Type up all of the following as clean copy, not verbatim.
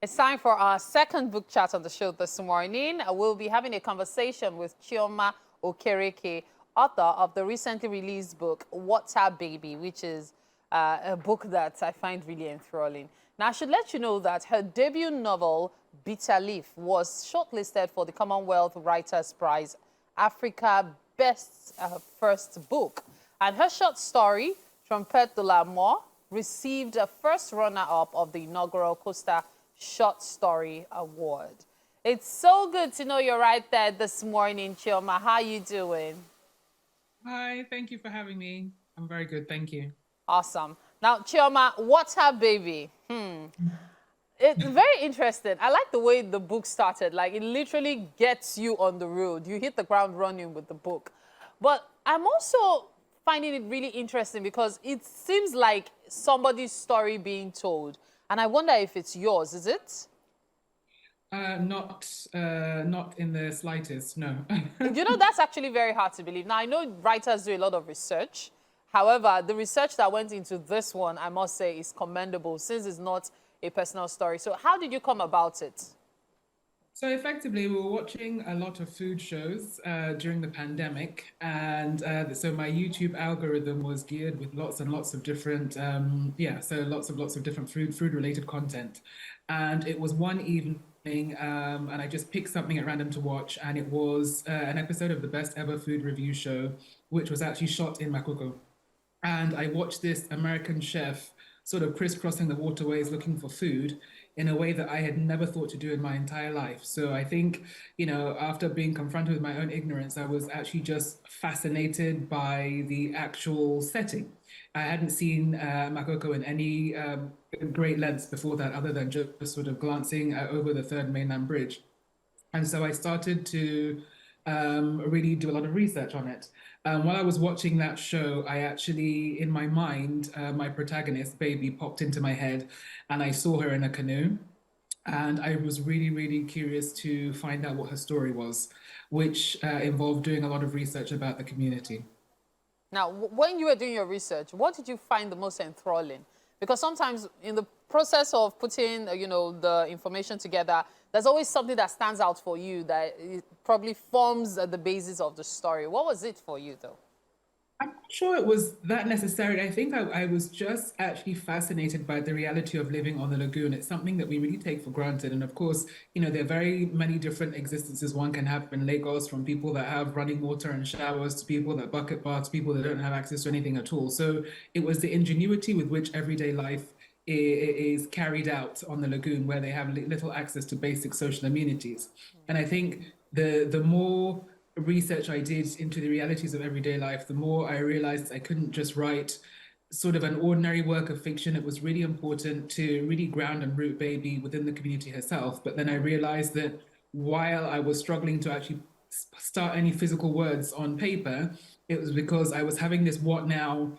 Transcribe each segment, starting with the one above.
It's time for our second book chat on the show this morning. We'll be having a conversation with Chioma Okereke, author of the recently released book, Water Baby, which is a book that I find really enthralling. Now, I should let you know that her debut novel, Bitter Leaf, was shortlisted for the Commonwealth Writers' Prize, Africa Best First Book. And her short story, Trompette de l'amour, received a first runner-up of the inaugural Costa Short Story Award. It's so good to know you're right there this morning, Chioma. How are you doing? Hi, thank you for having me. I'm very good, thank you. Awesome. Now, Chioma, Water Baby. It's very interesting. I like the way the book started. Like, it literally gets you on the road. You hit the ground running with the book. But I'm also finding it really interesting because it seems like somebody's story being told. And I wonder if it's yours, is it? Not in the slightest, no. You know, that's actually very hard to believe. Now, I know writers do a lot of research. However, the research that went into this one, I must say, is commendable since it's not a personal story. So how did you come about it? So effectively, we were watching a lot of food shows during the pandemic, and so my YouTube algorithm was geared with lots and lots of different, so lots of different food related content, and it was one evening. And I just picked something at random to watch, and it was an episode of the Best Ever Food Review Show, which was actually shot in Makoko. And I watched this American chef sort of crisscrossing the waterways looking for food in a way that I had never thought to do in my entire life. So I think, after being confronted with my own ignorance, I was actually just fascinated by the actual setting. I hadn't seen Makoko in any great lengths before that, other than just sort of glancing over the third mainland bridge. And so I started to really do a lot of research on it. While I was watching that show, I actually, in my mind, my protagonist, Baby, popped into my head, and I saw her in a canoe. And I was really, really curious to find out what her story was, which involved doing a lot of research about the community. Now, when you were doing your research, what did you find the most enthralling? Because sometimes in the process of putting, the information together, there's always something that stands out for you that it probably forms the basis of the story. What was it for you, though? I'm not sure it was that necessary. I think I was just actually fascinated by the reality of living on the lagoon. It's something that we really take for granted. And of course, there are very many different existences one can have in Lagos, from people that have running water and showers to people that bucket bath to people that don't have access to anything at all. So it was the ingenuity with which everyday life is carried out on the lagoon, where they have little access to basic social amenities. And I think the more research I did into the realities of everyday life, the more I realized I couldn't just write sort of an ordinary work of fiction. It was really important to really ground and root Baby within the community herself. But then I realized that while I was struggling to actually start any physical words on paper, it was because I was having this what now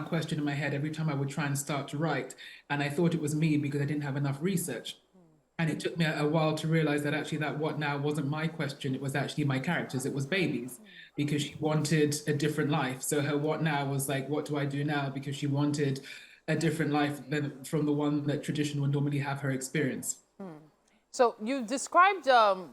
question in my head every time I would try and start to write. And I thought it was me because I didn't have enough research. And it took me a while to realize that actually that what now wasn't my question. It was actually my character's. It was Baby's, because she wanted a different life. So her what now was like, what do I do now? Because she wanted a different life than from the one that tradition would normally have her experience. So you described the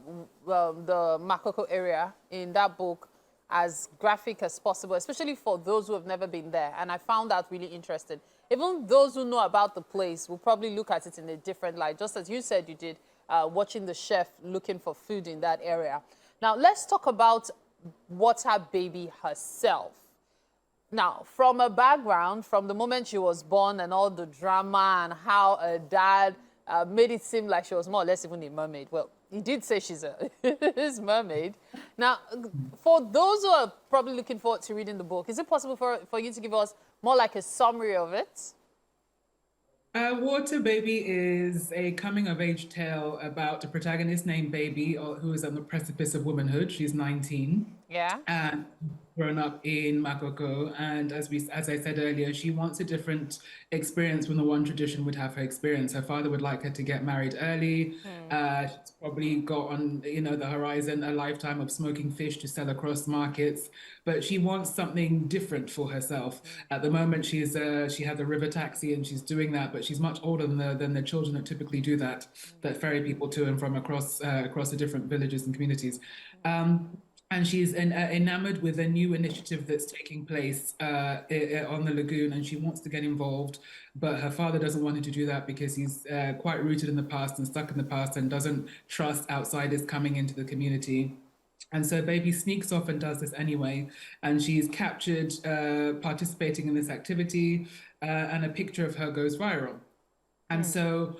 Makoko area in that book as graphic as possible, especially for those who have never been there. And I found that really interesting. Even those who know about the place will probably look at it in a different light, just as you said you did, watching the chef looking for food in that area. Now, let's talk about Water Baby herself. Now, from her background, from the moment she was born and all the drama and how her dad made it seem like she was more or less even a mermaid. Well, he did say she's a mermaid. Now, for those who are probably looking forward to reading the book, is it possible for you to give us more like a summary of it? Water Baby is a coming of age tale about a protagonist named Baby, who is on the precipice of womanhood. She's 19. Yeah. and grown up in Makoko. And as I said earlier, she wants a different experience from the one tradition would have her experience. Her father would like her to get married early. She's probably got on, the horizon a lifetime of smoking fish to sell across markets, but she wants something different for herself. At the moment, she has a river taxi and she's doing that, but she's much older than the children that typically do that, that ferry people to and from across the different villages and communities. And she's enamored with a new initiative that's taking place on the lagoon, and she wants to get involved, but her father doesn't want her to do that because he's quite rooted in the past and stuck in the past and doesn't trust outsiders coming into the community. And so Baby sneaks off and does this anyway, and she's captured participating in this activity, and a picture of her goes viral. And so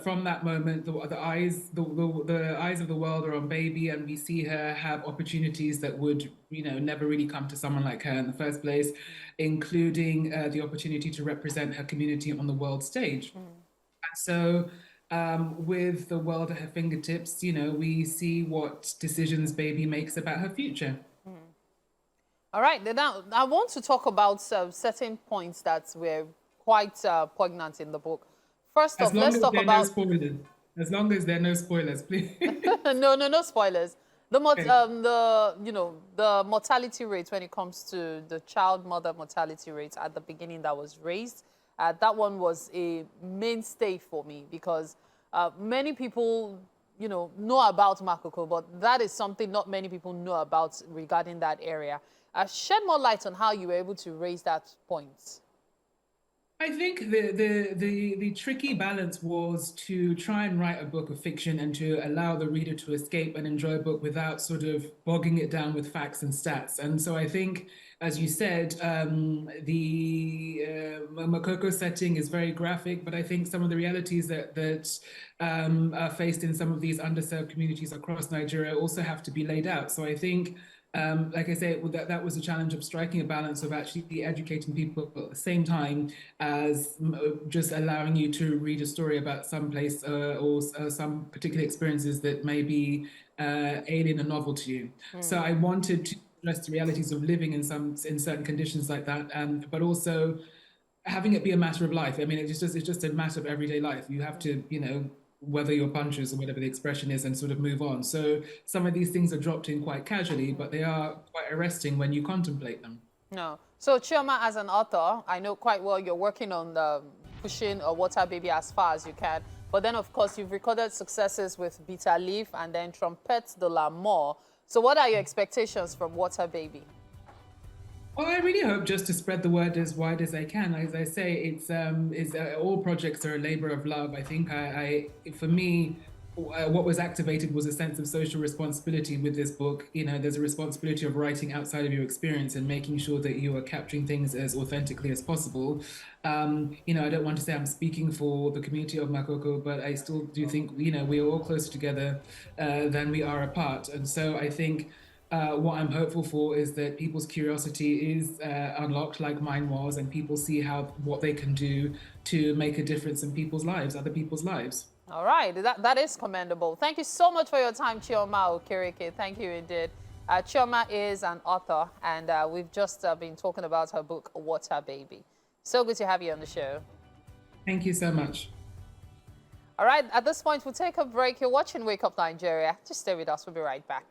from that moment, the eyes of the world are on Baby, and we see her have opportunities that would, never really come to someone like her in the first place, including the opportunity to represent her community on the world stage. And so with the world at her fingertips, we see what decisions Baby makes about her future. All right. Now, I want to talk about certain points that were quite poignant in the book. First off, let's talk about... As long as there are no spoilers, please. No spoilers. The Okay. the mortality rate when it comes to the child mother mortality rate at the beginning that was raised, that one was a mainstay for me because many people know about Makoko, but that is something not many people know about regarding that area. Shed more light on how you were able to raise that point. I think the tricky balance was to try and write a book of fiction and to allow the reader to escape and enjoy a book without sort of bogging it down with facts and stats. And so I think, as you said, the Makoko setting is very graphic, but I think some of the realities that are faced in some of these underserved communities across Nigeria also have to be laid out. So I think, like I say, that was a challenge of striking a balance of actually educating people at the same time as just allowing you to read a story about some place or some particular experiences that may be alien and novel to you. So I wanted to address the realities of living in certain conditions like that, but also having it be a matter of life. I mean, it's just a matter of everyday life. You have to, weather your punches or whatever the expression is and sort of move on. So some of these things are dropped in quite casually, but they are quite arresting when you contemplate them. No. So Chioma, as an author, I know quite well you're working on pushing a Water Baby as far as you can. But then, of course, you've recorded successes with Bitter Leaf and then Trumpet de l'Amour. So what are your expectations from Water Baby? Well, I really hope just to spread the word as wide as I can. As I say, it's all projects are a labor of love. I think for me, what was activated was a sense of social responsibility with this book. There's a responsibility of writing outside of your experience and making sure that you are capturing things as authentically as possible. I don't want to say I'm speaking for the community of Makoko, but I still do think, we are all closer together than we are apart. And so I think what I'm hopeful for is that people's curiosity is unlocked like mine was, and people see what they can do to make a difference in people's lives, other people's lives. All right, that is commendable. Thank you so much for your time, Chioma Okereke. Thank you indeed. Chioma is an author, and we've just been talking about her book, Water Baby. So good to have you on the show. Thank you so much. All right, at this point, we'll take a break. You're watching Wake Up Nigeria. Just stay with us. We'll be right back.